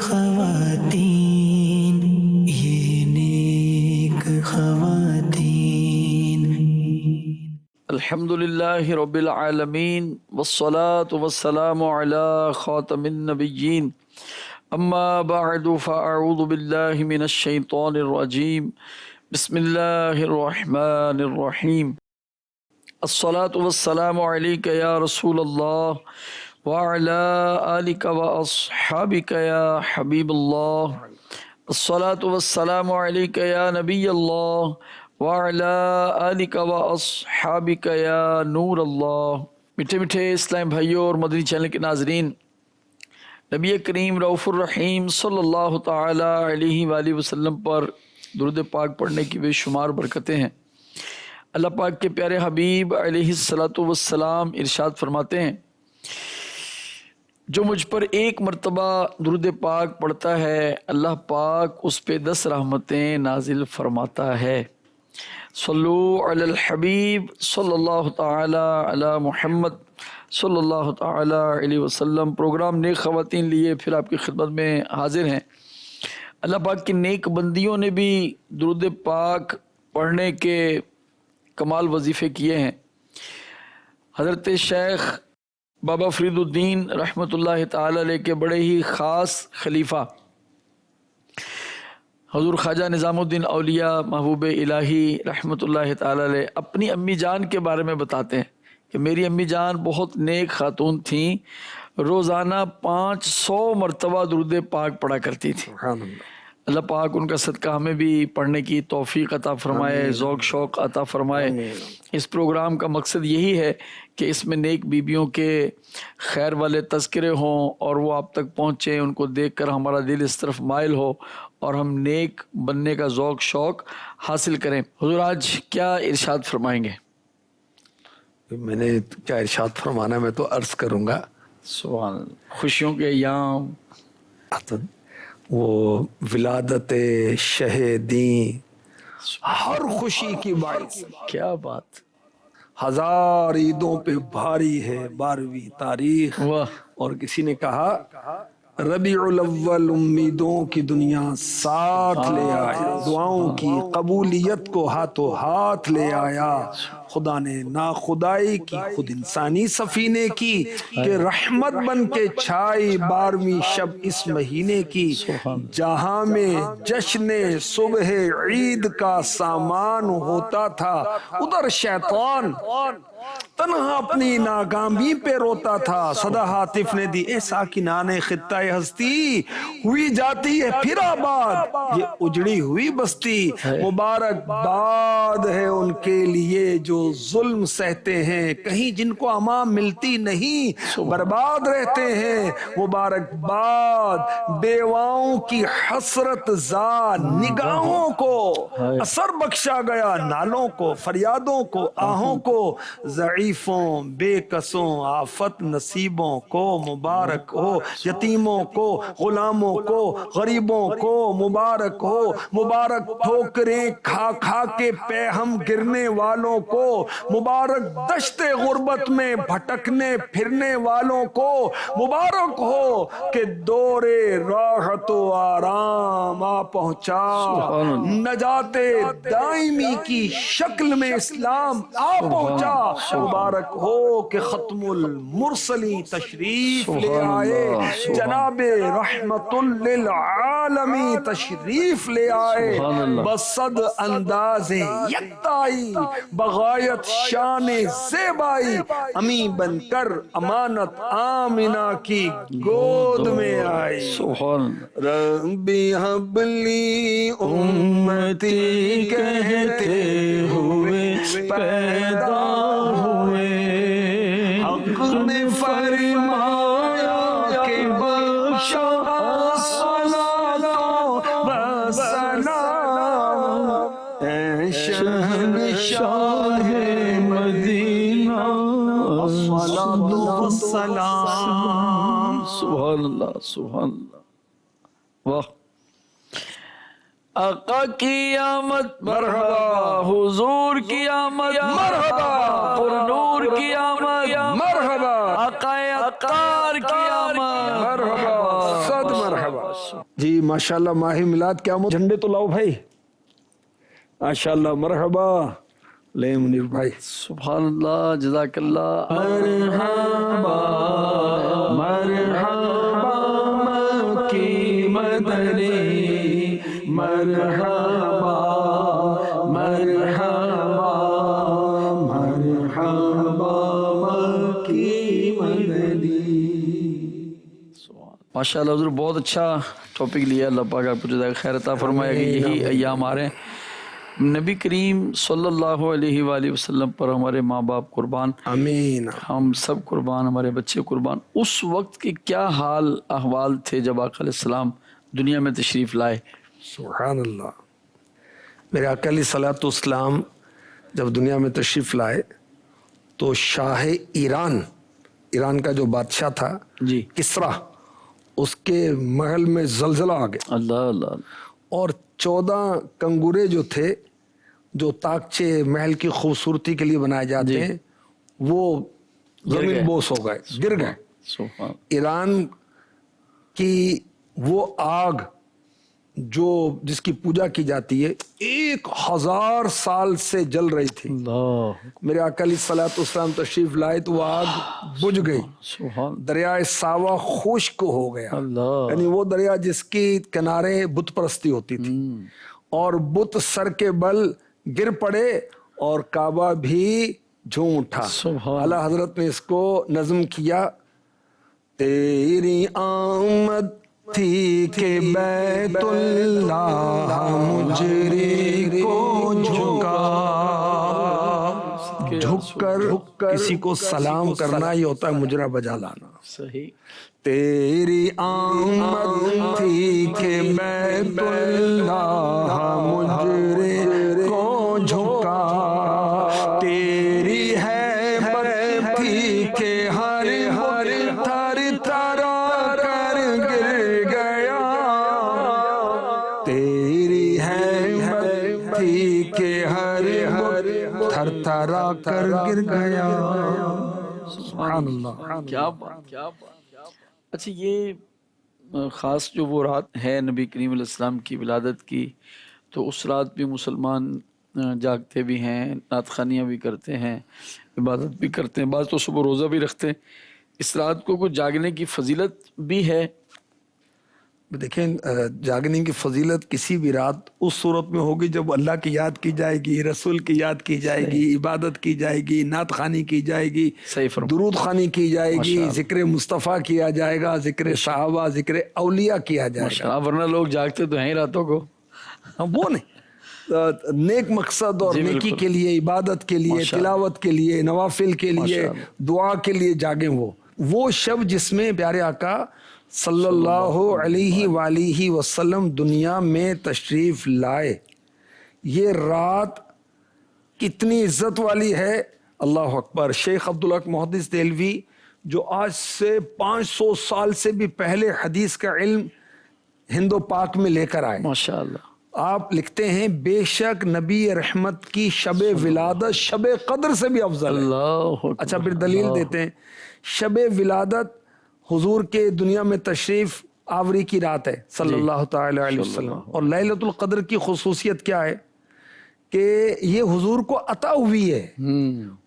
خواتین، یہ نیک خواتین۔ الحمدللہ رب العالمین والصلاة والسلام علی خاتم النبیین، اما بعد فاعوذ باللہ من الشیطان الرجیم، بسم اللہ الرحمن الرحیم۔ الصلاة والسلام علیک یا رسول اللہ وعلی آلک واصحابک یا حبیب اللہ، الصلاة والسلام علیک یا نبی اللہ وعلی آلک واصحابک یا نور اللہ۔ میٹھے میٹھے اسلام بھائیوں اور مدنی چینل کے ناظرین، نبی کریم رؤوف الرحیم صلی اللہ تعالی علیہ وآلہ وسلم پر درود پاک پڑھنے کی بے شمار برکتیں ہیں۔ اللہ پاک کے پیارے حبیب علیہ الصلاۃ والسلام ارشاد فرماتے ہیں، جو مجھ پر ایک مرتبہ درود پاک پڑھتا ہے اللہ پاک اس پہ 10 رحمتیں نازل فرماتا ہے۔ صلو علی الحبیب صلی اللہ تعالی علی محمد صلی اللہ تعالی علیہ وسلم۔ پروگرام نیک خواتین لیے پھر آپ کی خدمت میں حاضر ہیں۔ اللہ پاک کی نیک بندیوں نے بھی درود پاک پڑھنے کے کمال وظیفے کیے ہیں۔ حضرت شیخ بابا فرید الدین رحمۃ اللہ تعالی علیہ کے بڑے ہی خاص خلیفہ حضور خواجہ نظام الدین اولیاء محبوب الہی رحمۃ اللہ تعالی علیہ اپنی امی جان کے بارے میں بتاتے ہیں کہ میری امی جان بہت نیک خاتون تھیں، روزانہ 500 مرتبہ درود پاک پڑھا کرتی تھی۔ اللہ پاک ان کا صدقہ ہمیں بھی پڑھنے کی توفیق عطا فرمائے، ذوق شوق عطا فرمائے۔ اس پروگرام کا مقصد یہی ہے کہ اس میں نیک بیبیوں کے خیر والے تذکرے ہوں اور وہ آپ تک پہنچیں، ان کو دیکھ کر ہمارا دل اس طرف مائل ہو اور ہم نیک بننے کا ذوق شوق حاصل کریں۔ حضور آج کیا ارشاد فرمائیں گے؟ میں نے کیا ارشاد فرمانا، میں تو عرض کروں گا سبحان اللہ۔ خوشیوں کے ایام، وہ ولادت شہدیں ہر خوشی کی باعث، کیا بات، 1000 عیدوں پہ بھاری ہے 12ویں تاریخ۔ واہ، اور کسی نے کہا ربیع الاول امیدوں کی دنیا ساتھ لے آیا، دعاؤں کی قبولیت کو ہاتھوں ہاتھ لے آیا، خدا نے ناخدائی کی خود انسانی سفینے کی کہ رحمت بن کے چھائی 12ویں شب اس مہینے کی، جہاں میں جشن صبح عید کا سامان ہوتا تھا، ادھر شیطان تنہا اپنی ناکامی پہ روتا تھا۔ صدا ہاتف نے دی اے ساکنان خطہ ہستی، ہوئی جاتی ہے پھر آباد یہ اجڑی ہوئی بستی، مبارک باد ہے ان کے لیے جو ظلم سہتے ہیں، کہیں جن کو امان ملتی نہیں برباد رہتے ہیں، مبارک باد بیواؤں کی حسرت زاد نگاہوں کو، اثر بخشا گیا نالوں کو، فریادوں کو، آہوں کو، ضعیفوں بے کسوں آفت نصیبوں کو مبارک ہو، یتیموں کو، غلاموں کو، غریبوں کو مبارک ہو، مبارک ٹھوکریں کھا کھا کے پہ ہم گرنے والوں کو، مبارک دشت غربت میں بھٹکنے پھرنے والوں کو، مبارک ہو کہ دور راحت و آرام آ پہنچا، نجات دائمی کی شکل میں اسلام آ پہنچا، مبارک ہو کہ ختم المرسلین تشریف لے آئے، جناب رحمت للعالمین تشریف لے آئے، بصد انداز یکتائی بغایت شان زیبائی، امی بن کر امانت آمنہ کی گود میں آئی، ربی حب لی امتی کہتے ہوئے پیدا ہوئے، حق نے فرمایا کہ بخشا صلاۃ و سلام اے شہنشاہ مدینہ، الصلاۃ والسلام۔ سبحان اللہ، سبحان اللہ، واہ۔ آقا کی آمد مرحبا، حضور کی آمد مرحبا، پرنور کی آمد مرحبا، آقا اطہار کی آمد مرحبا، صد مرحبا۔ جی ماشاءاللہ ماہ میلاد کیا جھنڈے تو لاؤ بھائی. ماشاءاللہ مرحبا لے منیر بھائی. سبحان اللہ جزاک اللہ. مرحبا مرحبا مکی مدنی مرحبا مرحبا مرحبا مکی مدنی. ماشاء اللہ حضور بہت اچھا ٹاپک لیا. اللہ پاک آپ کو جزائے خیر عطا فرمائے کہ یہی ایام آ رہے ہیں. نبی کریم صلی اللہ علیہ وآلہ وسلم پر ہمارے ماں باپ قربان, آمین, ہم سب قربان, ہمارے بچے قربان. اس وقت کے کیا حال احوال تھے جب آقا علیہ السلام دنیا میں تشریف لائے؟ سبحان اللہ. میرے آقا علیہ الصلوۃ والسلام جب دنیا میں تشریف لائے تو شاہ ایران کا جو بادشاہ تھا جی کسرا, اس کے محل میں زلزلہ آ گیا. اللہ اللہ. اور 14 کنگورے جو تھے جو تاکچے محل کی خوبصورتی کے لیے بنائے جاتے ہیں وہ زمین بوس ہو گئے, گر گئے. سبحان. ایران کی وہ آگ جو جس کی پوجا کی جاتی ہے 1000 سال سے جل رہی تھی. اللہ. میرے آقا علیہ الصلوۃ والسلام تشریف لائے تو وہ آگ بجھ گئی. سبحان. دریائے ساوا خشک ہو گیا. اللہ. یعنی وہ دریا جس کی کنارے بت پرستی ہوتی تھی اور بت سر کے بل گر پڑے اور کعبہ بھی جھوم اٹھا. سبحان. اعلیٰ حضرت نے اس کو نظم کیا. تیری آمد تھی کہ بیت اللہ مجری کو جھکا. جھک کر کسی کو سلام کرنا ہی ہوتا ہے مجرا بجا لانا. صحیح. تیری آمد تھی کہ بیت اللہ مجری کو جھکا. تیری حیبت تھی کہ ہر تھر تھرا کر گر گیا. تیری حیبت تھی کہ ہر تھر تھرا کر گر گیا. سبحان اللہ. کیا بات, کیا بات. اچھا یہ خاص جو وہ رات ہے نبی کریم علیہ السلام کی ولادت کی, تو اس رات بھی مسلمان جاگتے بھی ہیں, نعت خوانیاں بھی کرتے ہیں, عبادت بھی کرتے ہیں, بعض تو صبح روزہ بھی رکھتے ہیں. اس رات کو کچھ جاگنے کی فضیلت بھی ہے. دیکھیں جاگنے کی فضیلت کسی بھی رات اس صورت میں ہوگی جب اللہ کی یاد کی جائے گی, رسول کی یاد کی جائے گی, عبادت کی جائے گی, نعت خوانی کی جائے گی, درود خوانی کی جائے گی, ذکر مصطفیٰ کیا جائے گا, ذکر صحابہ, ذکر اولیاء کیا جائے گا. ورنہ لوگ جاگتے تو ہیں راتوں کو, وہ نہیں, نیک مقصد اور نیکی کے لیے, عبادت کے لیے, تلاوت کے لیے, نوافل کے لیے, دعا کے لیے جاگیں. وہ شب جس میں پیارے آقا صلی اللہ علیہ وآلہ وسلم دنیا میں تشریف لائے, یہ رات کتنی عزت والی ہے. اللہ اکبر. شیخ عبدالحق محدث دہلوی جو آج سے 500 سال سے بھی پہلے حدیث کا علم ہند و پاک میں لے کر آئے, ماشاءاللہ, آپ لکھتے ہیں بے شک نبی رحمت کی شب ولادت شب قدر سے بھی افضل ہے. اللہ. اچھا پھر دلیل دیتے ہیں. شب ولادت حضور کے دنیا میں تشریف آوری کی رات ہے صلی اللہ تعالی علیہ وسلم. اور لیلۃ القدر کی خصوصیت کیا ہے کہ یہ حضور کو عطا ہوئی ہے,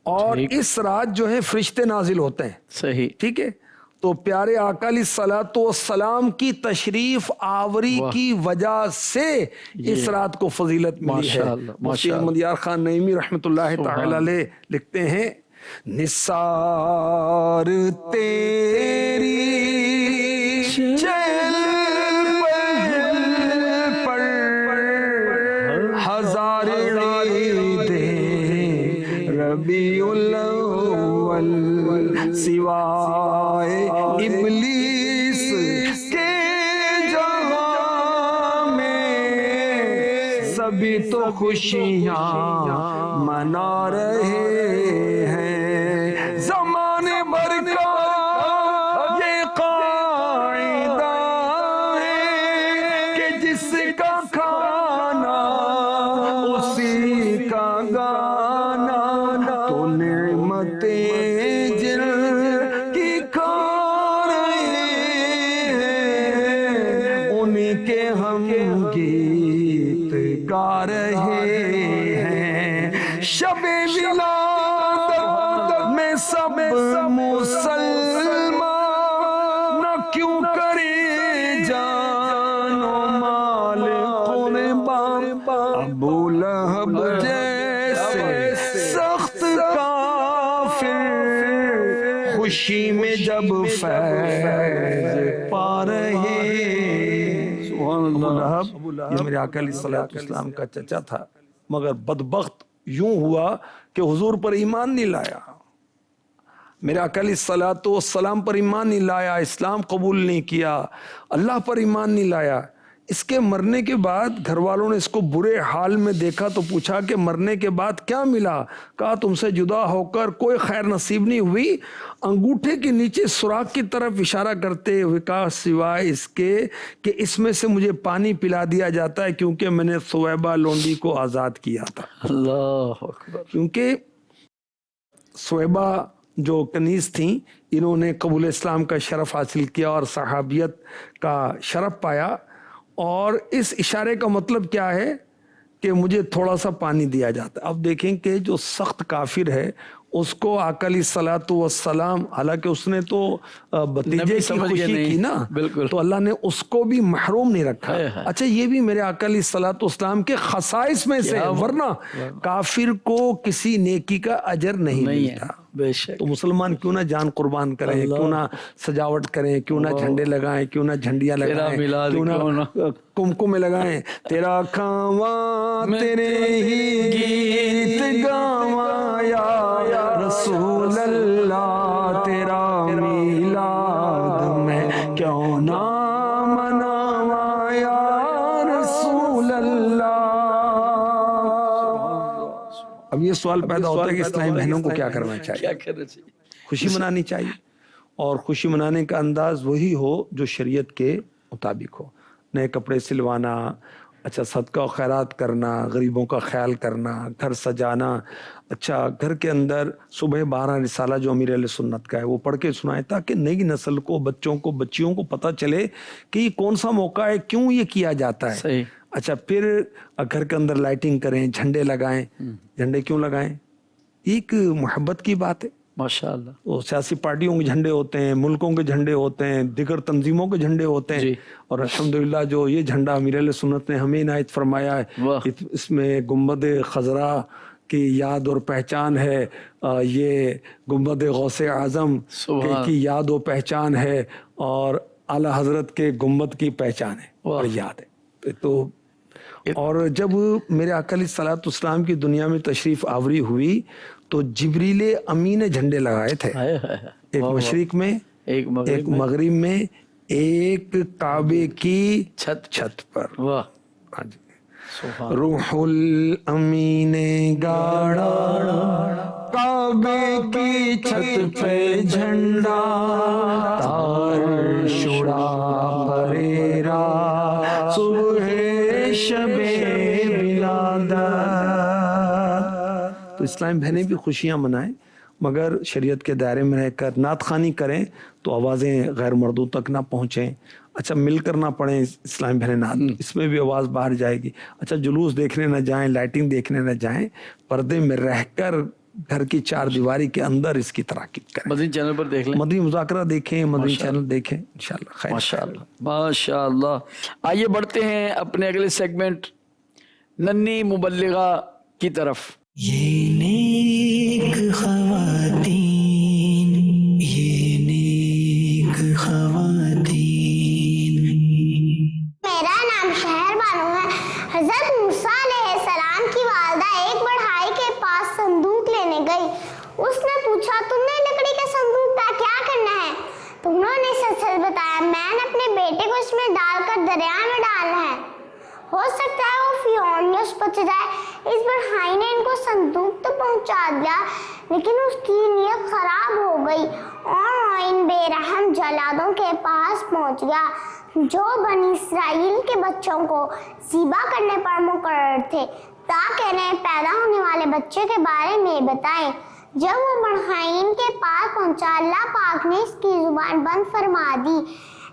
اور اس رات جو ہے فرشتے نازل ہوتے ہیں. صحیح. ٹھیک ہے. تو پیارے آقا علیہ الصلوۃ والسلام کی تشریف آوری کی وجہ سے اس رات کو فضیلت ملی ہے. مفتی احمد یار خان نعیمی رحمۃ اللہ تعالی علیہ لکھتے ہیں نثار تیری چل پر ہزار عیدیں ربیع الاول سوائے ابلیس کے جہاں میں سبھی تو خوشیاں منا رہے ہیں. زمانے بھر کا یہ قاعدہ ہے کہ جس کا کھانا اسی کا گانا, تو نعمتیں جن کی کھا رہے ہیں ہم گیت گا رہے ہیں، شب ولادت میں سب مسلمان نہ کیوں کرے جان و مال قربان، ابو لہب جیسے سخت کافر خوشی میں جب فیض پا رہے۔ ابو لہب یہ میرے آقا علیہ الصلوۃ والسلام کا چچا تھا، مگر بدبخت یوں ہوا کہ حضور پر ایمان نہیں لایا، میرے آقا علیہ الصلوۃ والسلام پر ایمان نہیں لایا، اسلام قبول نہیں کیا، اللہ پر ایمان نہیں لایا۔ اس کے مرنے کے بعد گھر والوں نے اس کو برے حال میں دیکھا تو پوچھا کہ مرنے کے بعد کیا ملا؟ کہا تم سے جدا ہو کر کوئی خیر نصیب نہیں ہوئی۔ انگوٹھے کے نیچے سوراخ کی طرف اشارہ کرتے ہوئے کہا سوائے اس کے کہ اس میں سے مجھے پانی پلا دیا جاتا ہے کیونکہ میں نے ثویبہ لونڈی کو آزاد کیا تھا۔ اللہ اکبر۔ کیونکہ ثویبہ جو کنیز تھیں انہوں نے قبول اسلام کا شرف حاصل کیا اور صحابیت کا شرف پایا، اور اس اشارے کا مطلب کیا ہے کہ مجھے تھوڑا سا پانی دیا جاتا ہے۔ اب دیکھیں کہ جو سخت کافر ہے اس کو آقا علیہ الصلوۃ والسلام، حالانکہ اس نے تو بھتیجے کی خوشی کی نا، تو اللہ نے اس کو بھی محروم نہیں رکھا۔ اچھا یہ بھی میرے آقا علیہ الصلوۃ والسلام کے خصائص میں سے، ورنہ کافر کو کسی نیکی کا اجر نہیں ملتا۔ تو مسلمان کیوں نہ جان قربان کریں، کیوں نہ سجاوٹ کریں، کیوں نہ جھنڈے لگائیں، کیوں نہ جھنڈیاں لگائیں، کیوں نہ کمکم لگائیں، تیرا کھاواں تیرے ہی گیت گاواں یا رسول اللہ، تیرا میلاد میں کیوں نہ مناواں یا رسول اللہ۔ اب یہ سوال پیدا ہوتا ہے کہ اسلامی بہنوں کو کیا کرنا چاہیے؟ خوشی منانی چاہیے، اور خوشی منانے کا انداز وہی ہو جو شریعت کے مطابق ہو۔ نئے کپڑے سلوانا، اچھا صدقہ و خیرات کرنا، غریبوں کا خیال کرنا، گھر سجانا، اچھا گھر کے اندر صبح 12 رسالہ جو امیر اہل سنت کا ہے وہ پڑھ کے سنائیں، تاکہ نئی نسل کو، بچوں کو، بچیوں کو پتہ چلے کہ یہ کون سا موقع ہے، کیوں یہ کیا جاتا ہے۔ صحیح۔ اچھا پھر گھر کے اندر لائٹنگ کریں، جھنڈے لگائیں۔ جھنڈے کیوں لگائیں؟ ایک محبت کی بات ہے۔ ماشاءاللہ۔ وہ سیاسی پارٹیوں کے جھنڈے ہوتے ہیں، ملکوں کے جھنڈے ہوتے ہیں، دیگر تنظیموں کے جھنڈے ہوتے ہیں، اور الحمدللہ جو یہ جھنڈا امیر اہل سنت نے ہمیں عنایت فرمایا ہے، اس میں گنبد خضرا کی یاد اور پہچان ہے، یہ گنبد غوث اعظم کی یاد و پہچان ہے، اور اعلی حضرت کے گنبد کی پہچان ہے اور یاد ہے۔ تو اور جب میرے آقا علیہ الصلوۃ والسلام کی دنیا میں تشریف آوری ہوئی تو جبریل امین نے جھنڈے لگائے تھے، ایک مشرق میں، ایک مغرب میں، ایک کعبے کی چھت پر۔ ہاں جی۔ روح الامین نے گاڑا کعبے کی چھت پہ جھنڈا، تار شڑا پریرا صبح شب ولادت۔ تو اسلام بہنیں بھی خوشیاں منائیں، مگر شریعت کے دائرے میں رہ کر نعت خوانی کریں تو آوازیں غیر مردوں تک نہ پہنچیں۔ اچھا مل کر نہ پڑھیں اسلام بہنیں نعت، اس میں بھی آواز باہر جائے گی۔ اچھا جلوس دیکھنے نہ جائیں، لائٹنگ دیکھنے نہ جائیں، پردے میں رہ کر گھر کی چار دیواری کے اندر اس کی تراکیب کریں۔ مدنی چینل پر دیکھ لیں، مدنی مذاکرہ دیکھیں، مدنی چینل دیکھیں، انشاءاللہ خیر۔ ماشاءاللہ ماشاءاللہ۔ آئیے بڑھتے ہیں اپنے اگلے سیگمنٹ ننھی مبلغہ کی طرف۔ یہ نیک خواتین، یہ نیک خواتین۔ میرا نام شہر بانو ہے۔ حضرت موسیٰ علیہ السلام کی والدہ ایک بڑھائی کے پاس صندوق لینے گئی۔ اس نے پوچھا تم نے لکڑی کے صندوق کا کیا کرنا ہے؟ تو انہوں نے سچ سچ بتایا، میں نے اپنے بیٹے کو اس میں ڈال کر دریا میں ڈالنا ہے، ہو سکتا ہے وہ فیونیوس بچ جائے۔ اس بڑھائی نے ان کو صندوق تو پہنچا دیا، لیکن اس کی نیت خراب ہو گئی اور ان بے رحم جلادوں کے پاس پہنچ گیا جو بنی اسرائیل کے بچوں کو ذبح کرنے پر مقرر تھے تاکہ انہیں پیدا ہونے والے بچے کے بارے میں بتائیں۔ جب وہ بڑھائی ان کے پاس پہنچا، اللہ پاک نے اس کی زبان بند فرما دی۔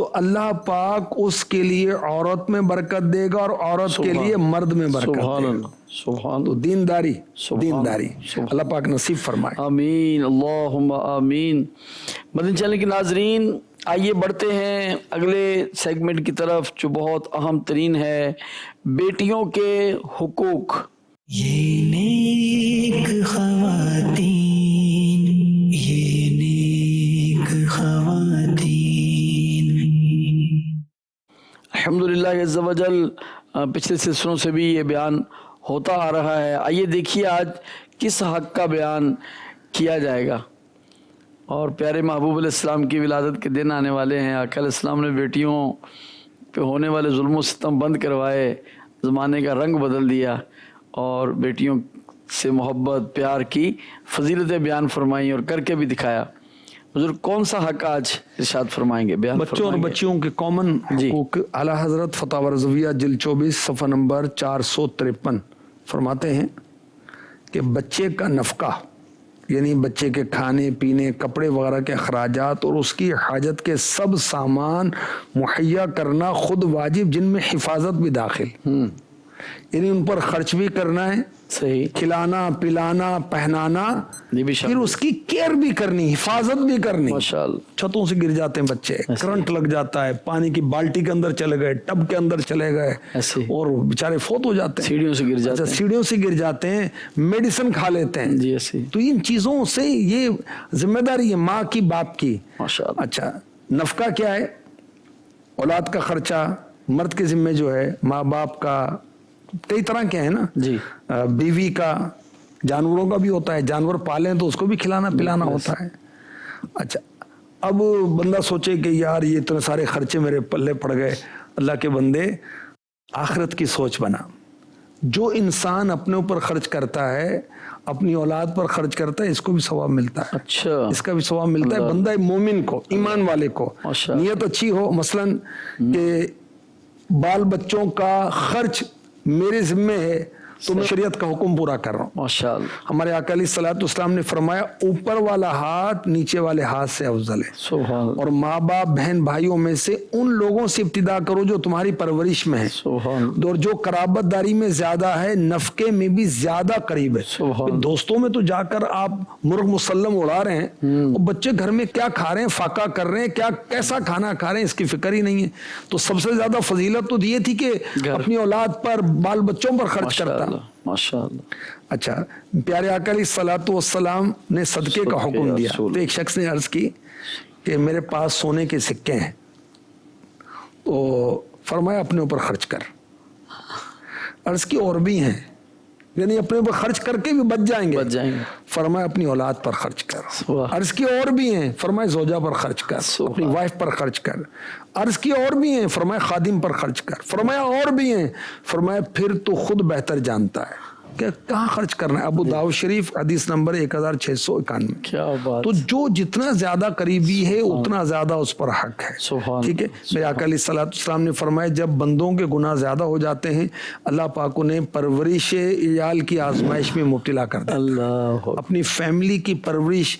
تو اللہ پاک اس کے لیے عورت میں برکت دے گا اور عورت کے لیے مرد میں برکت سبحان دے گا. اللہ سبحان تو دینداری دینداری سبحان اللہ پاک نصیب فرمائے. آمین اللہم آمین. مدنی چینل کے ناظرین، آئیے بڑھتے ہیں اگلے سیگمنٹ کی طرف جو بہت اہم ترین ہے، بیٹیوں کے حقوق. یہ نیک خواتین، یہ نیک خواتین. الحمدللہ عز و جل پچھلے سلسلوں سے بھی یہ بیان ہوتا آ رہا ہے. آئیے دیکھیے آج کس حق کا بیان کیا جائے گا. اور پیارے محبوب علیہ السلام کی ولادت کے دن آنے والے ہیں. آقا علیہ السلام نے بیٹیوں پہ ہونے والے ظلم و ستم بند کروائے، زمانے کا رنگ بدل دیا اور بیٹیوں سے محبت پیار کی فضیلتیں بیان فرمائیں اور کر کے بھی دکھایا. حضور کون سا حق آج ارشاد فرمائیں گے، بیان بچوں اور فرمائیں گے؟ بچیوں کے کامن حقوق. اعلیٰ حضرت فتح رضویہ جلد 24 صفحہ نمبر 453 فرماتے ہیں کہ بچے کا نفقہ یعنی بچے کے کھانے پینے کپڑے وغیرہ کے اخراجات اور اس کی حاجت کے سب سامان مہیا کرنا خود واجب، جن میں حفاظت بھی داخل. یعنی ان پر خرچ بھی کرنا ہے، صحیح، کھلانا پلانا پہنانا، یہ بھی پھر شامل. اس کی کیئر بھی کرنی، حفاظت بھی کرنی. ماشاءاللہ. چھتوں سے گر جاتے ہیں بچے، کرنٹ لگ جاتا ہے، پانی کی بالٹی کے اندر چلے گئے، ٹب کے اندر چلے گئے ایسے اور بیچارے فوت ہو جاتے ہیں. سیڑھیوں سے گر جاتے ہیں. سیڑھیوں سے گر جاتے ہیں، میڈیسن کھا لیتے ہیں. جی ایسے. تو ان چیزوں سے یہ ذمہ داری ہے ماں کی باپ کی. ماشاءاللہ. اچھا، نفقہ کیا ہے؟ اولاد کا خرچہ مرد کے ذمہ جو ہے، ماں باپ کا کئی طرح کے ہیں نا جی. بیوی کا، جانوروں کا بھی ہوتا ہے، جانور پالیں تو اس کو بھی کھلانا پلانا ہوتا ہے. اچھا، اب بندہ سوچے کہ یار یہ اتنے سارے خرچے میرے پلے پڑ گئے. اللہ کے بندے، آخرت کی سوچ بنا. جو انسان اپنے اوپر خرچ کرتا ہے، اپنی اولاد پر خرچ کرتا ہے، اس کو بھی ثواب ملتا ہے. اچھا، اس کا بھی ثواب ملتا ہے. بندہ مومن کو، ایمان والے کو ماشاء. نیت اچھی ہو، مثلاً کہ بال بچوں کا خرچ میرے ذمہ ہے تو میں شریعت کا حکم پورا کر رہا ہوں. ماشاءاللہ. ہمارے آقا علیہ الصلوۃ والسلام نے فرمایا اوپر والا ہاتھ نیچے والے ہاتھ سے افضل ہے. سبحان اللہ. اور ماں باپ بہن بھائیوں میں سے ان لوگوں سے ابتدا کرو جو تمہاری پرورش میں ہے، سبحان اللہ. اور جو قرابت داری میں زیادہ ہے، نفقے میں بھی زیادہ قریب ہے. سبحان اللہ. دوستوں میں تو جا کر آپ مرغ مسلم اڑا رہے ہیں، اور بچے گھر میں کیا کھا رہے ہیں، فاقہ کر رہے ہیں، کیا کیسا کھانا کھا رہے ہیں، اس کی فکر ہی نہیں ہے. تو سب سے زیادہ فضیلت تو یہ تھی کہ اپنی اولاد پر، بال بچوں پر خرچ کرتا. ماشاءاللہ. اچھا، پیارے آقا علیہ الصلوۃ والسلام نے صدقے کا حکم دیا. تو ایک شخص نے عرض کی کہ میرے پاس سونے کے سکے ہیں، تو فرمایا اپنے اوپر خرچ کر. عرض کی اور بھی ہیں، یعنی اپنے اوپر خرچ کر کے بھی بچ جائیں گے. فرمایا اپنی اولاد پر خرچ کر. عرض کی اور بھی ہیں، فرمایا زوجہ پر خرچ کر، اپنی وائف پر خرچ کر. عرض کی اور بھی ہیں، فرمایا خادم پر خرچ کر. فرمایا اور بھی ہیں، فرمایا پھر تو خود بہتر جانتا ہے کہ کہاں خرچ کرنا ہے. ابو داؤد شریف حدیث نمبر 1691. کیا بات. تو جو جتنا زیادہ قریبی ہے اتنا زیادہ اس پر حق ہے. ٹھیک ہے. میرے آقا علیہ الصلوۃ والسلام نے فرمایا جب بندوں کے گناہ زیادہ ہو جاتے ہیں، اللہ پاک انہیں پرورش عیال کی آزمائش میں مبتلا کر دیتا ہے. اللہ اپنی فیملی کی پرورش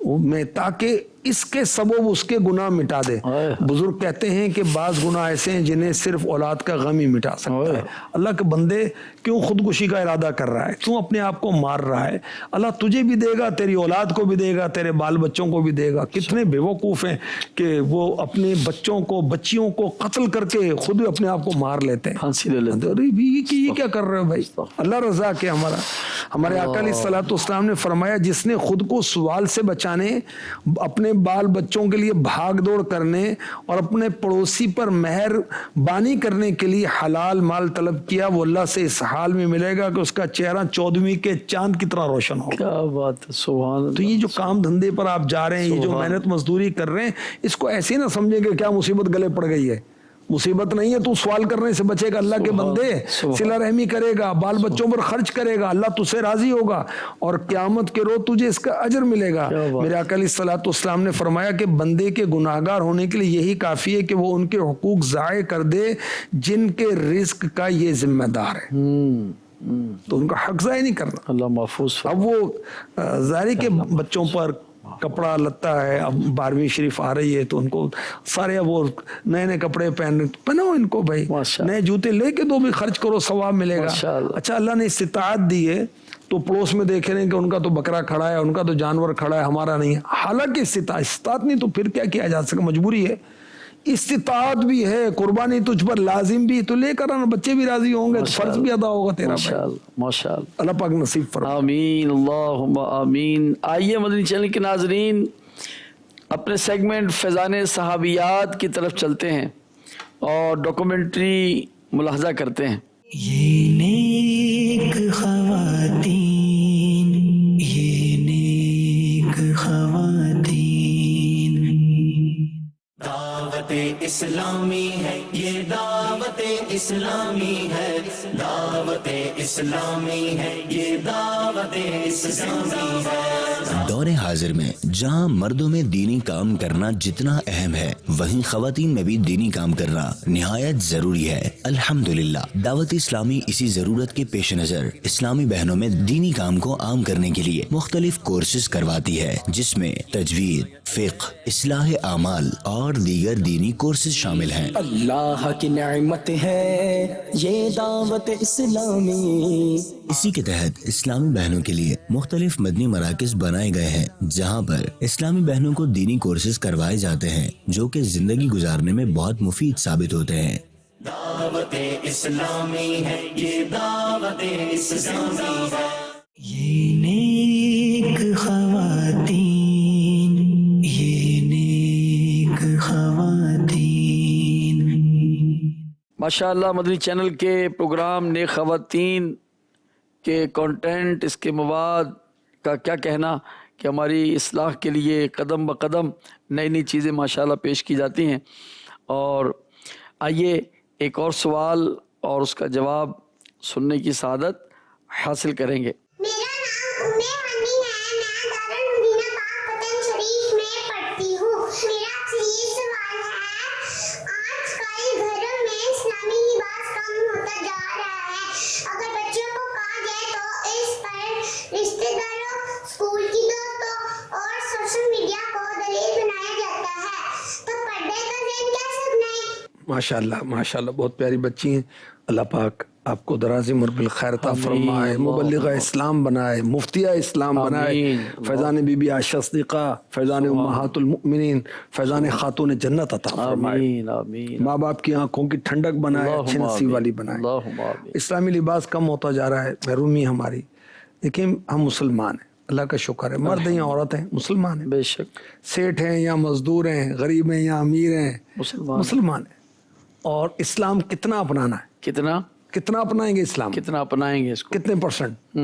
میں، تاکہ اس کے سبب اس کے گناہ مٹا دے. بزرگ کہتے ہیں کہ بعض گناہ ایسے ہیں جنہیں صرف اولاد کا غم ہی مٹا سکتا ہے. اللہ کے بندے کیوں خودکشی کا ارادہ کر رہا ہے، کیوں اپنے آپ کو مار رہا ہے؟ اللہ تجھے بھی دے گا، تیری اولاد کو بھی دے گا، تیرے بال بچوں کو بھی دے گا. کتنے بے وقوف ہیں کہ وہ اپنے بچوں کو، بچیوں کو قتل کر کے خود بھی اپنے آپ کو مار لیتے ہیں. پھانسی لے لیتے ہیں. ارے یہ کیا کر رہے ہو بھائی؟ اللہ رضا کے ہمارے آقا علیہ الصلوۃ والسلام نے فرمایا جس نے خود کو سوال سے بچانے، اپنے بال بچوں کے لیے بھاگ دوڑ کرنے اور اپنے پڑوسی پر مہربانی کرنے کے لیے حلال مال طلب کیا، وہ اللہ سے اس حال میں ملے گا کہ اس کا چہرہ 14ویں کے چاند کی طرح روشن ہوگا. کیا بات ہے. سبحان اللہ. تو یہ جو کام دھندے پر آپ جا رہے ہیں، یہ جو محنت مزدوری کر رہے ہیں، اس کو ایسے نہ سمجھیں کہ کیا مصیبت گلے پڑ گئی ہے. مصیبت نہیں ہے، تو سوال کرنے سے بچے گا، اللہ کے بندے صلہ رحمی کرے گا، بال بچوں پر خرچ کرے گا، اللہ تجھ سے راضی ہوگا اور قیامت کے روز تجھے اس کا اجر ملے گا. میرے آقا علیہ الصلوۃ والسلام نے فرمایا کہ بندے کے گناہگار ہونے کے لیے یہی کافی ہے کہ وہ ان کے حقوق ضائع کر دے جن کے رزق کا یہ ذمہ دار ہے. تو ان کا حق ضائع نہیں کرنا. اللہ محفوظ. اب وہ ظاہر کے بچوں پر کپڑا لتا ہے. اب 12ویں شریف آ رہی ہے تو ان کو سارے اب وہ نئے نئے کپڑے پہنو ان کو بھائی, نئے جوتے لے کے دو بھی, خرچ کرو ثواب ملے گا. اچھا اللہ نے استطاعت دی ہے تو پڑوس میں دیکھے نہیں کہ ان کا تو بکرا کھڑا ہے, ان کا تو جانور کھڑا ہے, ہمارا نہیں ہے. حالانکہ استطاعت نہیں تو پھر کیا کیا جا سکے, مجبوری ہے. استطاعت بھی ہے, قربانی تجھ پر لازم بھی, تو لے کر آنا, بچے بھی راضی ہوں گے تو فرض بھی ادا ہوگا تیرا. ماشاءاللہ, اللہ پاک نصیب فرمائے. آمین اللہم آمین. آئیے مدنی چینل کے ناظرین اپنے سیگمنٹ فیضان صحابیات کی طرف چلتے ہیں اور ڈاکومنٹری ملاحظہ کرتے ہیں. یہ نیک خواتین, یہ نیک خواتین, دعوت اسلامی ہے, یہ دعوت اسلامی ہے, دعوت اسلامی ہے, یہ دعوت اسلامی ہے. دور حاضر میں جہاں مردوں میں دینی کام کرنا جتنا اہم ہے, وہیں خواتین میں بھی دینی کام کرنا نہایت ضروری ہے. الحمدللہ دعوت اسلامی اسی ضرورت کے پیش نظر اسلامی بہنوں میں دینی کام کو عام کرنے کے لیے مختلف کورسز کرواتی ہے, جس میں تجوید, فقہ, اصلاح اعمال اور دیگر دینی کورسز شامل ہیں. اللہ کی نعمت ہے یہ دعوت اسلامی. اسی کے تحت اسلامی بہنوں کے لیے مختلف مدنی مراکز بنائے گئے ہیں, جہاں پر اسلامی بہنوں کو دینی کورسز کروائے جاتے ہیں جو کہ زندگی گزارنے میں بہت مفید ثابت ہوتے ہیں. دعوت اسلامی ہے, یہ دعوت اسلامی ہے. یہ نیک خواتین, یہ نیک خواتین. ماشاءاللہ مدنی چینل کے پروگرام نیک خواتین کے کانٹینٹ, اس کے مواد کا کیا کہنا کہ ہماری اصلاح کے لیے قدم بقدم نئی نئی چیزیں ماشاءاللہ پیش کی جاتی ہیں. اور آئیے ایک اور سوال اور اس کا جواب سننے کی سعادت حاصل کریں گے. میرا نام امی ہنی ہے, میں دارالمدینہ پاک پتن شریف میں پڑھتی ہوں. میرا آپ سے یہ سوال ہے, آج کل گھروں میں اسلامی لباس کم ہوتا جا رہا ہے. اگر بچوں کو کہا جائے تو اس پر رشتہ داروں, اسکول کی دوستوں اور سوشل میڈیا کو دلیل بنایا جاتا ہے, تو پردے کا ذہن کیسے بنائیں؟ ماشاءاللہ ماشاءاللہ, بہت پیاری بچی ہیں. اللہ پاک آپ کو دراز عمر بالخیر عطا فرمائے, مبلغہ اسلام بنائے, مفتیہ اسلام بنائے. فیضان بی بی عائشہ صدیقہ, فیضان امہات المؤمنین, فیضان خاتون جنت عطا فرمائے. ماں باپ کی آنکھوں کی ٹھنڈک بنائے, اچھے نصیب والی بنائے. اسلامی لباس کم ہوتا جا رہا ہے, محرومی ہماری. لیکن ہم مسلمان ہیں, اللہ کا شکر ہے. مرد ہیں یا عورت ہیں, مسلمان ہیں. بے شک سیٹھ ہیں یا مزدور ہیں, غریب ہیں یا امیر ہیں, مسلمان ہیں. اور اسلام کتنا اپنانا ہے, کتنا اپنائیں گے اسلام, کتنا اپنائیں گے اس کو, کتنے پرسنٹ؟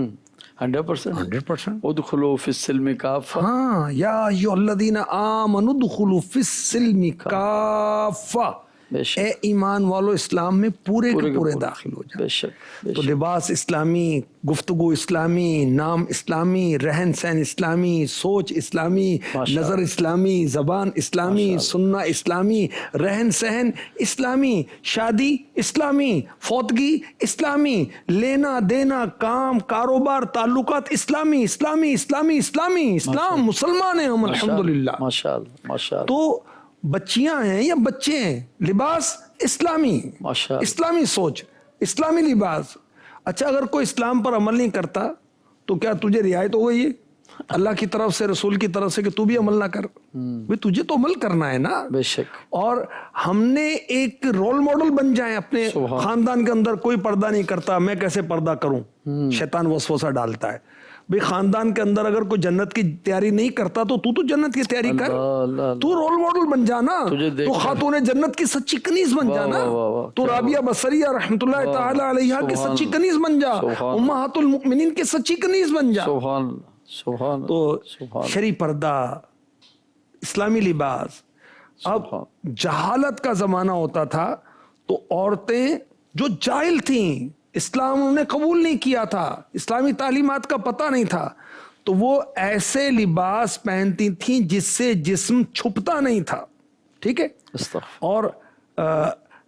100%. 100%. ادخلوا فی السلم کافہ. ہاں, یا ایھا الذین آمنوا ادخلوا فی السلم کافہ, اے ایمان والو اسلام میں پورے کے پورے داخل ہو جائے. بے شک. تو لباس اسلامی, گفتگو اسلامی, نام اسلامی, رہن سہن اسلامی, سوچ اسلامی, نظر اسلامی, زبان اسلامی, سننا اسلامی, رہن سہن اسلامی, شادی اسلامی, فوتگی اسلامی, لینا دینا, کام کاروبار, تعلقات اسلامی, اسلامی اسلامی اسلامی. اسلام, مسلمان ہیں ہم الحمدللہ. ماشاءاللہ. تو بچیاں ہیں یا بچے ہیں, لباس اسلامی, اسلامی سوچ, اسلامی لباس. اچھا اگر کوئی اسلام پر عمل نہیں کرتا تو کیا تجھے رعایت ہو گئی ہے اللہ کی طرف سے, رسول کی طرف سے, کہ تو بھی عمل نہ کر؟ بھئی تجھے تو عمل کرنا ہے نا. بے شک. اور ہم نے ایک رول ماڈل بن جائیں اپنے خاندان کے اندر. کوئی پردہ نہیں کرتا, میں کیسے پردہ کروں؟ شیطان وسوسہ ڈالتا ہے. بھئی خاندان کے اندر اگر کوئی جنت کی تیاری نہیں کرتا تو جنت کی تیاری کر. تو رول ماڈل بن جانا, تو خاتون جنت کی سچی کنیز بن جانا, تو رابعہ بصریہ رحمۃ اللہ تعالی علیہا کی سچی کنیز بن جا, امہات المؤمنین کی سچی کنیز بن جا. تو شرعی پردہ, اسلامی لباس. اب جہالت کا زمانہ ہوتا تھا تو عورتیں جو جاہل تھیں, اسلام انہوں نے قبول نہیں کیا تھا, اسلامی تعلیمات کا پتہ نہیں تھا, تو وہ ایسے لباس پہنتی تھیں جس سے جسم چھپتا نہیں تھا. ٹھیک ہے. اور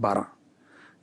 12,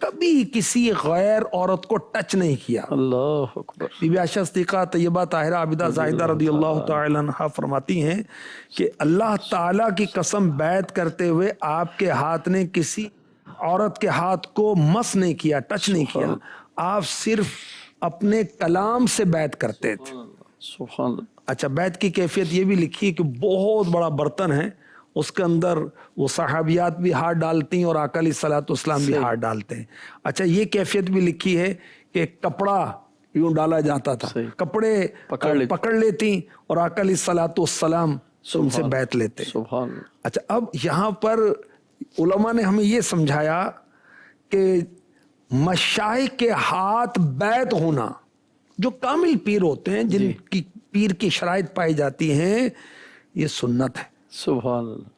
کبھی کسی غیر عورت کو ٹچ نہیں کیا. اللہ اکبر. بی بی عائشہ صدیقہ طیبہ طاہرہ عابدہ زاہدہ رضی اللہ تعالی عنہا فرماتی ہیں کہ اللہ تعالیٰ کی قسم بیعت کرتے ہوئے آپ کے ہاتھ نے کسی عورت کے ہاتھ کو مس نہیں کیا, ٹچ نہیں کیا. آپ صرف اپنے کلام سے بیعت کرتے تھے. سبحان اللہ. اچھا, بیعت کی کیفیت یہ بھی لکھی ہے کہ بہت بڑا برتن ہے, اس کے اندر وہ صحابیات بھی ہاتھ ڈالتی ہیں اور آقا علیہ الصلوۃ والسلام بھی ہاتھ ڈالتے ہیں. اچھا, یہ کیفیت بھی لکھی ہے کہ کپڑا یوں ڈالا جاتا تھا, کپڑے پکڑ لیتی اور آقا علیہ الصلوۃ والسلام ان سے بیعت لیتے. سبحان اللہ. اچھا, اب یہاں پر علماء نے ہمیں یہ سمجھایا کہ مشائخ کے ہاتھ بیعت ہونا, جو کامل پیر ہوتے ہیں, جن کی پیر کی شرائط پائی جاتی ہیں, یہ سنت ہے. سبحان اللہ.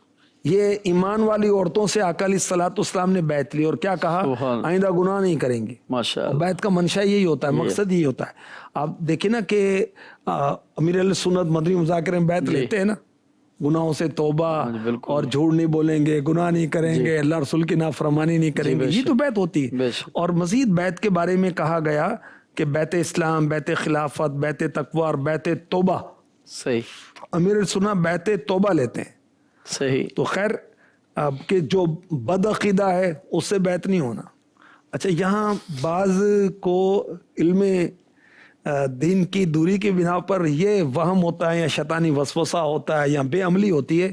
یہ ایمان والی عورتوں سے آقا علیہ الصلوۃ والسلام نے بیعت لی اور کیا کہا, آئندہ گناہ نہیں کریں گے. ماشاءاللہ. بیعت کا منشا یہی ہوتا ہے, مقصد یہی ہوتا ہے. آپ دیکھیں نا کہ امیر علیہ سنت مدنی مذاکرے میں بیعت لیتے ہیں نا, گناہوں سے توبہ اور جھوٹ نہیں بولیں گے, گناہ نہیں کریں گے, اللہ رسول کی نافرمانی نہیں کریں گے, یہ تو بیعت ہوتی ہے. اور مزید بیعت کے بارے میں کہا گیا کہ بیعت اسلام, بیعت خلافت, بیعت تقوی اور بیعت توبہ. صحیح. امیر سنت بیعت توبہ لیتے ہیں. صحیح. تو خیر اب کہ جو بد عقیدہ ہے اس سے بیعت نہیں ہونا. اچھا, یہاں بعض کو علم دین کی دوری کی بنا پر یہ وہم ہوتا ہے یا شیطانی وسوسہ ہوتا ہے یا بے عملی ہوتی ہے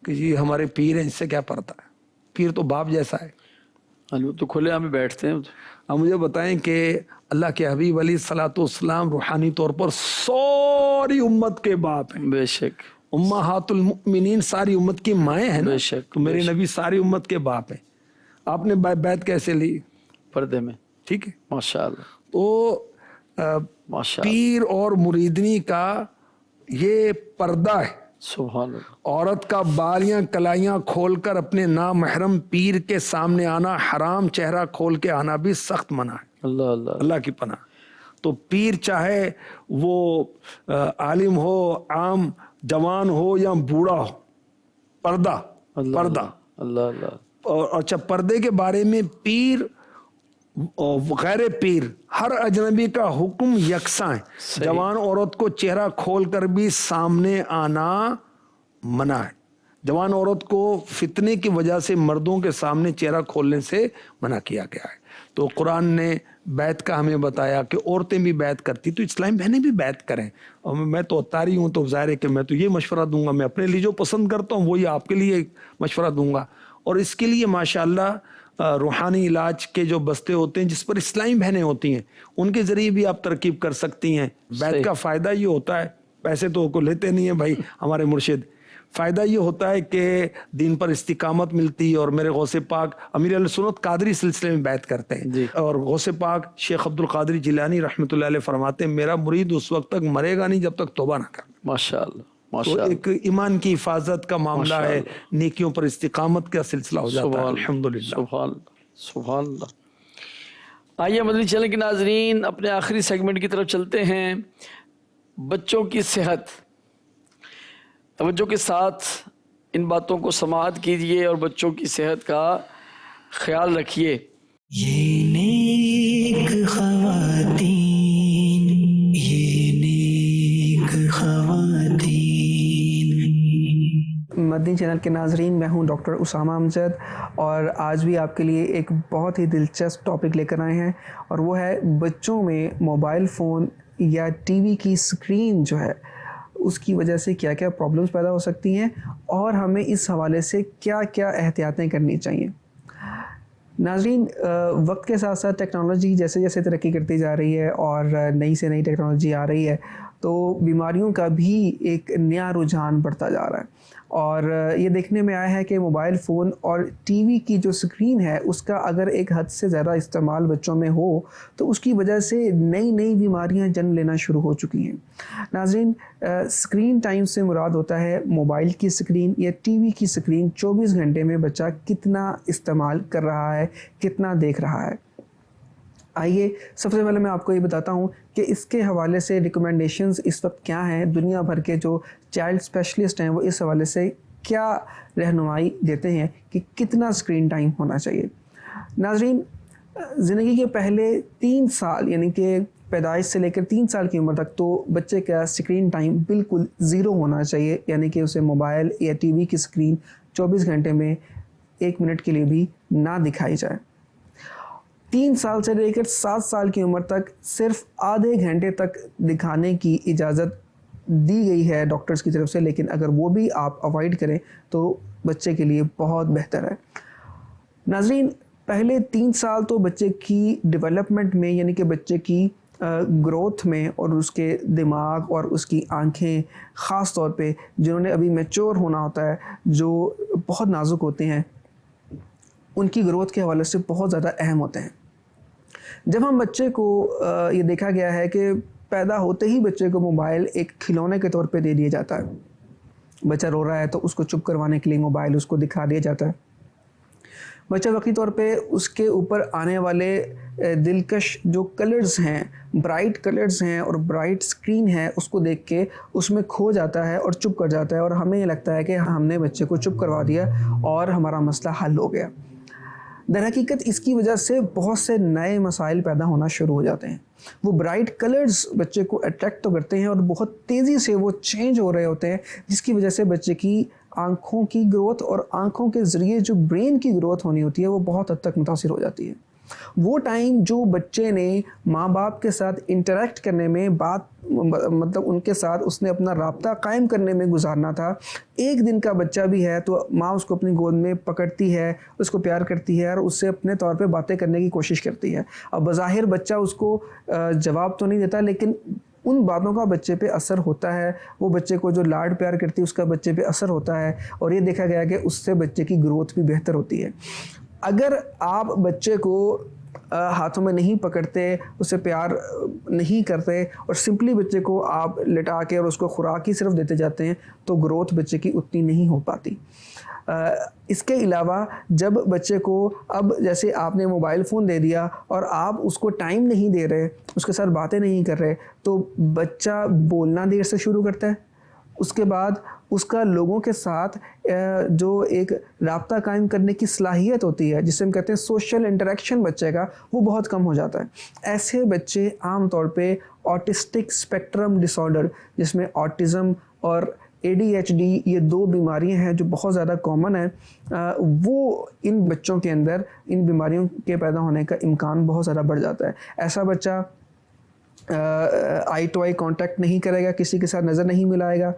کہ جی ہمارے پیر ہیں, اس سے کیا پڑتا ہے, پیر تو باپ جیسا ہے. تو کھلے ہمیں بیٹھتے ہیں. اب مجھے بتائیں کہ اللہ کے حبیب علیہ الصلوۃ والسلام روحانی طور پر ساری امت کے باپ ہیں. بے شک. امہات المؤمنین ساری امت کی مائیں ہیں نا. بے شک. تو میرے نبی ساری امت کے باپ ہیں. آپ نے بیعت کیسے لی؟ پردے میں. ٹھیک ہے. ماشاءاللہ. تو پیر اور مریدنی کا یہ پردہ ہے. سبحان اللہ. عورت کا بالیاں کلائیاں کھول کر اپنے نامحرم پیر کے سامنے آنا حرام, چہرہ کھول کے آنا بھی سخت منع ہے. اللہ اللہ. اللہ کی پناہ. تو پیر چاہے وہ عالم ہو, عام جوان ہو یا بوڑھا ہو, پردہ پردہ. اللہ اللہ. اور اچھا, پردے کے بارے میں پیر غیر پیر ہر اجنبی کا حکم یکساں ہے. جوان عورت کو چہرہ کھول کر بھی سامنے آنا منع ہے. جوان عورت کو فتنے کی وجہ سے مردوں کے سامنے چہرہ کھولنے سے منع کیا گیا ہے. تو قرآن نے بیعت کا ہمیں بتایا کہ عورتیں بھی بیعت کرتی, تو اسلام بہنیں بھی بیعت کریں. اور میں تو اتاری ہوں, تو ظاہر ہے کہ میں تو یہ مشورہ دوں گا, میں اپنے لیے جو پسند کرتا ہوں وہی آپ کے لیے مشورہ دوں گا. اور اس کے لیے ماشاءاللہ روحانی علاج کے جو بستے ہوتے ہیں جس پر اسلامی بہنیں ہوتی ہیں, ان کے ذریعے بھی آپ ترکیب کر سکتی ہیں. بیعت کا فائدہ یہ ہوتا ہے, پیسے تو کو لیتے نہیں ہیں بھائی ہمارے مرشد, فائدہ یہ ہوتا ہے کہ دین پر استقامت ملتی ہے. اور میرے غوث پاک امیر علیہ سنت قادری سلسلے میں بیعت کرتے ہیں. اور غوث پاک شیخ عبد القادر جیلانی رحمۃ اللہ علیہ فرماتے ہیں میرا مرید اس وقت تک مرے گا نہیں جب تک توبہ نہ کرے. ماشاءاللہ. تو ایک ایمان کی حفاظت کا معاملہ ہے, نیکیوں پر استقامت کا سلسلہ ہو جاتا ہے. الحمدللہ. سبحان سبحان اللہ. آئیے مدنی چینل کے ناظرین اپنے آخری سیگمنٹ کی طرف چلتے ہیں. بچوں کی صحت. توجہ کے ساتھ ان باتوں کو سماعت کیجیے اور بچوں کی صحت کا خیال رکھیے. یہ نیک خواتین, یہ نیک خواتین. مدنی چینل کے ناظرین, میں ہوں ڈاکٹر اسامہ امجد, اور آج بھی آپ کے لیے ایک بہت ہی دلچسپ ٹاپک لے کر آئے ہیں, اور وہ ہے بچوں میں موبائل فون یا ٹی وی کی اسکرین جو ہے اس کی وجہ سے کیا کیا پرابلمس پیدا ہو سکتی ہیں, اور ہمیں اس حوالے سے کیا کیا احتیاطیں کرنی چاہیے. ناظرین, وقت کے ساتھ ساتھ ٹیکنالوجی جیسے جیسے ترقی کرتی جا رہی ہے اور نئی سے نئی ٹیکنالوجی آ رہی ہے, تو بیماریوں کا بھی ایک نیا رجحان بڑھتا جا رہا ہے. اور یہ دیکھنے میں آیا ہے کہ موبائل فون اور ٹی وی کی جو اسکرین ہے اس کا اگر ایک حد سے زیادہ استعمال بچوں میں ہو تو اس کی وجہ سے نئی نئی بیماریاں جنم لینا شروع ہو چکی ہیں. ناظرین, اسکرین ٹائم سے مراد ہوتا ہے موبائل کی اسکرین یا ٹی وی کی اسکرین 24 گھنٹے میں بچہ کتنا استعمال کر رہا ہے, کتنا دیکھ رہا ہے. آئیے سب سے پہلے میں آپ کو یہ بتاتا ہوں کہ اس کے حوالے سے ریکمنڈیشنز اس وقت کیا ہیں. دنیا بھر کے جو چائلڈ اسپیشلسٹ ہیں وہ اس حوالے سے کیا رہنمائی دیتے ہیں کہ کتنا اسکرین ٹائم ہونا چاہیے. ناظرین, زندگی کے پہلے 3 سال یعنی کہ پیدائش سے لے کر 3 سال کی عمر تک تو بچے کا اسکرین ٹائم بالکل 0 ہونا چاہیے، یعنی کہ اسے موبائل یا ٹی وی کی اسکرین 24 گھنٹے میں 1 منٹ کے لیے بھی نہ دکھائی جائے۔ 3 سال سے لے کر 7 سال کی عمر تک صرف آدھے گھنٹے تک دکھانے کی اجازت دی گئی ہے ڈاکٹرز کی طرف سے، لیکن اگر وہ بھی آپ اوائڈ کریں تو بچے کے لیے بہت بہتر ہے۔ ناظرین، پہلے 3 سال تو بچے کی ڈیولپمنٹ میں یعنی کہ بچے کی گروتھ میں اور اس کے دماغ اور اس کی آنکھیں خاص طور پہ جنہوں نے ابھی میچور ہونا ہوتا ہے، جو بہت نازک ہوتے ہیں، ان کی گروتھ کے حوالے سے بہت زیادہ اہم ہوتے ہیں۔ جب ہم بچے کو یہ دیکھا گیا ہے کہ پیدا ہوتے ہی بچے کو موبائل ایک کھلونے کے طور پہ دے دیا جاتا ہے۔ بچہ رو رہا ہے تو اس کو چپ کروانے کے لیے موبائل اس کو دکھا دیا جاتا ہے۔ بچہ وقتی طور پہ اس کے اوپر آنے والے دلکش جو کلرز ہیں، برائٹ کلرز ہیں اور برائٹ سکرین ہے، اس کو دیکھ کے اس میں کھو جاتا ہے اور چپ کر جاتا ہے، اور ہمیں یہ لگتا ہے کہ ہم نے بچے کو چپ کروا دیا اور ہمارا مسئلہ حل ہو گیا۔ در حقیقت اس کی وجہ سے بہت سے نئے مسائل پیدا ہونا شروع ہو جاتے ہیں۔ وہ برائٹ کلرز بچے کو اٹریکٹ تو کرتے ہیں اور بہت تیزی سے وہ چینج ہو رہے ہوتے ہیں، جس کی وجہ سے بچے کی آنکھوں کی گروتھ اور آنکھوں کے ذریعے جو برین کی گروتھ ہونی ہوتی ہے وہ بہت حد تک متاثر ہو جاتی ہے۔ وہ ٹائم جو بچے نے ماں باپ کے ساتھ انٹریکٹ کرنے میں مطلب ان کے ساتھ اس نے اپنا رابطہ قائم کرنے میں گزارنا تھا، 1 دن کا بچہ بھی ہے تو ماں اس کو اپنی گود میں پکڑتی ہے، اس کو پیار کرتی ہے اور اس سے اپنے طور پہ باتیں کرنے کی کوشش کرتی ہے۔ اب بظاہر بچہ اس کو جواب تو نہیں دیتا، لیکن ان باتوں کا بچے پہ اثر ہوتا ہے، وہ بچے کو جو لاڈ پیار کرتی ہے اس کا بچے پہ اثر ہوتا ہے، اور یہ دیکھا گیا کہ اس سے بچے کی گروتھ بھی بہتر ہوتی ہے۔ اگر آپ بچے کو ہاتھوں میں نہیں پکڑتے، اسے پیار نہیں کرتے اور سمپلی بچے کو آپ لٹا کے اور اس کو خوراک ہی صرف دیتے جاتے ہیں تو گروتھ بچے کی اتنی نہیں ہو پاتی۔ اس کے علاوہ جب بچے کو اب جیسے آپ نے موبائل فون دے دیا اور آپ اس کو ٹائم نہیں دے رہے، اس کے ساتھ باتیں نہیں کر رہے، تو بچہ بولنا دیر سے شروع کرتا ہے۔ اس کے بعد اس کا لوگوں کے ساتھ جو ایک رابطہ قائم کرنے کی صلاحیت ہوتی ہے، جسے ہم کہتے ہیں سوشل انٹریکشن بچے کا، وہ بہت کم ہو جاتا ہے۔ ایسے بچے عام طور پہ آٹسٹک اسپیکٹرم ڈس آرڈر، جس میں آٹزم اور ADHD یہ 2 بیماریاں ہیں جو بہت زیادہ کامن ہیں، وہ ان بچوں کے اندر ان بیماریوں کے پیدا ہونے کا امکان بہت زیادہ بڑھ جاتا ہے۔ ایسا بچہ آئی ٹو آئی کانٹیکٹ نہیں کرے گا، کسی کے ساتھ نظر نہیں ملائے گا،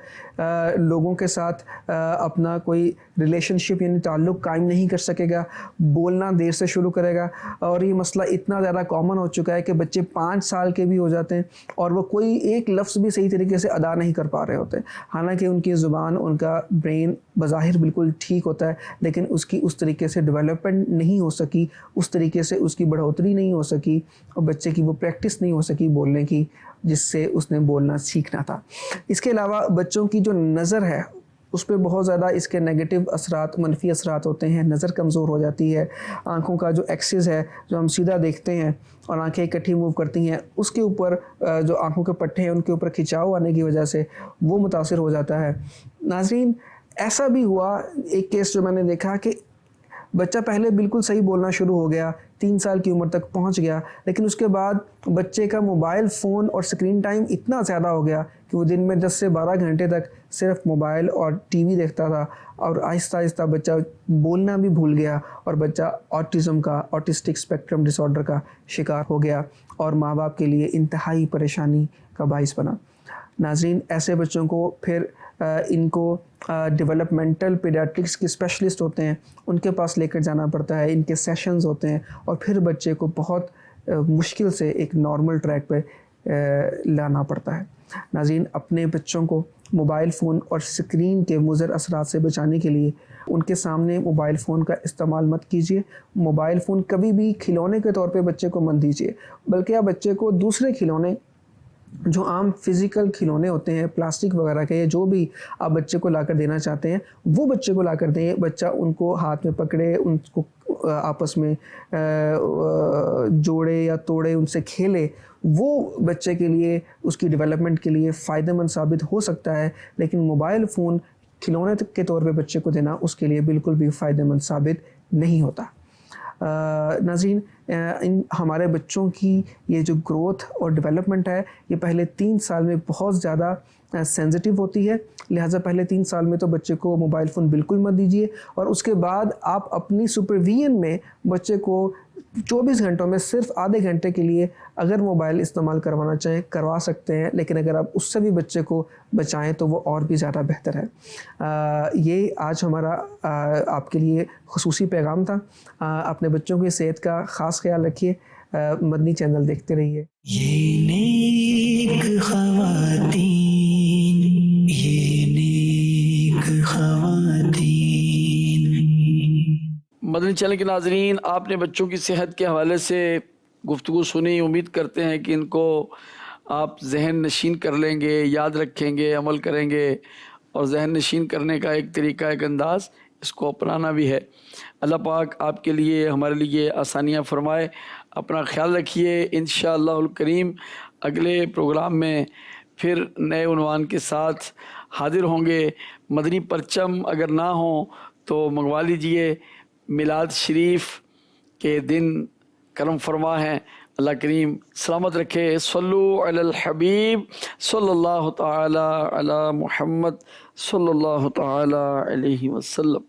لوگوں کے ساتھ اپنا کوئی ریلیشن شپ یعنی تعلق قائم نہیں کر سکے گا، بولنا دیر سے شروع کرے گا، اور یہ مسئلہ اتنا زیادہ کامن ہو چکا ہے کہ بچے 5 سال کے بھی ہو جاتے ہیں اور وہ کوئی ایک لفظ بھی صحیح طریقے سے ادا نہیں کر پا رہے ہوتے، حالانکہ ان کی زبان، ان کا برین بظاہر بالکل ٹھیک ہوتا ہے، لیکن اس کی اس طریقے سے ڈیولپمنٹ نہیں ہو سکی، اس طریقے سے اس کی بڑھوتری نہیں ہو سکی، اور بچے کی وہ پریکٹس نہیں ہو سکی بولنے کی جس سے اس نے بولنا سیکھنا تھا۔ اس کے علاوہ بچوں کی جو نظر ہے اس پہ بہت زیادہ اس کے نیگیٹو اثرات، منفی اثرات ہوتے ہیں، نظر کمزور ہو جاتی ہے، آنکھوں کا جو ایکسس ہے، جو ہم سیدھا دیکھتے ہیں اور آنکھیں اکٹھی موو کرتی ہیں، اس کے اوپر جو آنکھوں کے پٹھے ہیں ان کے اوپر کھچاؤ آنے کی وجہ سے وہ متاثر ہو جاتا ہے۔ ناظرین، ایسا بھی ہوا ایک کیس جو میں نے دیکھا کہ بچہ پہلے بالکل صحیح بولنا شروع ہو گیا، 3 سال کی عمر تک پہنچ گیا، لیکن اس کے بعد بچے کا موبائل فون اور اسکرین ٹائم اتنا زیادہ ہو گیا کہ وہ دن میں 10 سے 12 گھنٹے تک صرف موبائل اور ٹی وی دیکھتا تھا، اور آہستہ آہستہ بچہ بولنا بھی بھول گیا اور بچہ آٹزم کا، آٹسٹک اسپیکٹرم ڈس آرڈر کا شکار ہو گیا اور ماں باپ کے لیے انتہائی پریشانی کا باعث بنا۔ ناظرین، ایسے بچوں کو پھر ان کو ڈیولپمنٹل پیڈیاٹرکس کے اسپیشلسٹ ہوتے ہیں، ان کے پاس لے کر جانا پڑتا ہے، ان کے سیشنز ہوتے ہیں، اور پھر بچے کو بہت مشکل سے ایک نارمل ٹریک پہ لانا پڑتا ہے۔ ناظرین، اپنے بچوں کو موبائل فون اور اسکرین کے مضر اثرات سے بچانے کے لیے ان کے سامنے موبائل فون کا استعمال مت کیجیے۔ موبائل فون کبھی بھی کھلونے کے طور پہ بچے کو مت دیجیے، بلکہ آپ بچے کو دوسرے کھلونے جو عام فزیکل کھلونے ہوتے ہیں، پلاسٹک وغیرہ کے، جو بھی آپ بچے کو لا کر دینا چاہتے ہیں وہ بچے کو لا کر دیں، بچہ ان کو ہاتھ میں پکڑے، ان کو آپس میں جوڑے یا توڑے، ان سے کھیلے، وہ بچے کے لیے، اس کی ڈیولپمنٹ کے لیے فائدہ مند ثابت ہو سکتا ہے، لیکن موبائل فون کھلونے کے طور پہ بچے کو دینا اس کے لیے بالکل بھی فائدہ مند ثابت نہیں ہوتا۔ ناظرین ہمارے بچوں کی یہ جو گروتھ اور ڈیولپمنٹ ہے یہ پہلے 3 سال میں بہت زیادہ سینسٹیو ہوتی ہے، لہٰذا پہلے 3 سال میں تو بچے کو موبائل فون بالکل مت دیجیے، اور اس کے بعد آپ اپنی سپرویژن میں بچے کو 24 گھنٹوں میں صرف آدھے گھنٹے کے لیے اگر موبائل استعمال کروانا چاہیں کروا سکتے ہیں، لیکن اگر آپ اس سے بھی بچے کو بچائیں تو وہ اور بھی زیادہ بہتر ہے۔ یہ آج ہمارا آپ کے لیے خصوصی پیغام تھا۔ اپنے بچوں کی صحت کا خاص خیال رکھیے، مدنی چینل دیکھتے رہیے۔ یہ نیک خواتین، یہ نیک خواتین۔ مدنی چینل کے ناظرین، آپ نے بچوں کی صحت کے حوالے سے گفتگو سنی، امید کرتے ہیں کہ ان کو آپ ذہن نشین کر لیں گے، یاد رکھیں گے، عمل کریں گے، اور ذہن نشین کرنے کا ایک طریقہ، ایک انداز اس کو اپنانا بھی ہے۔ اللہ پاک آپ کے لیے، ہمارے لیے آسانیاں فرمائے۔ اپنا خیال رکھیے، انشاءاللہ الکریم اگلے پروگرام میں پھر نئے عنوان کے ساتھ حاضر ہوں گے۔ مدنی پرچم اگر نہ ہوں تو منگوا لیجئے، میلاد شریف کے دن کرم فرما ہے۔ اللہ کریم سلامت رکھے۔ صلو علی الحبیب صلی اللہ تعالی علی محمد صلی اللہ تعالی علیہ وسلم۔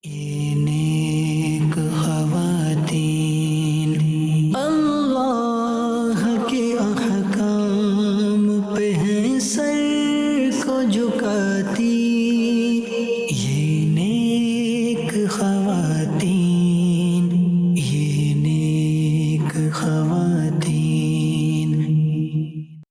یہ نیک خواتین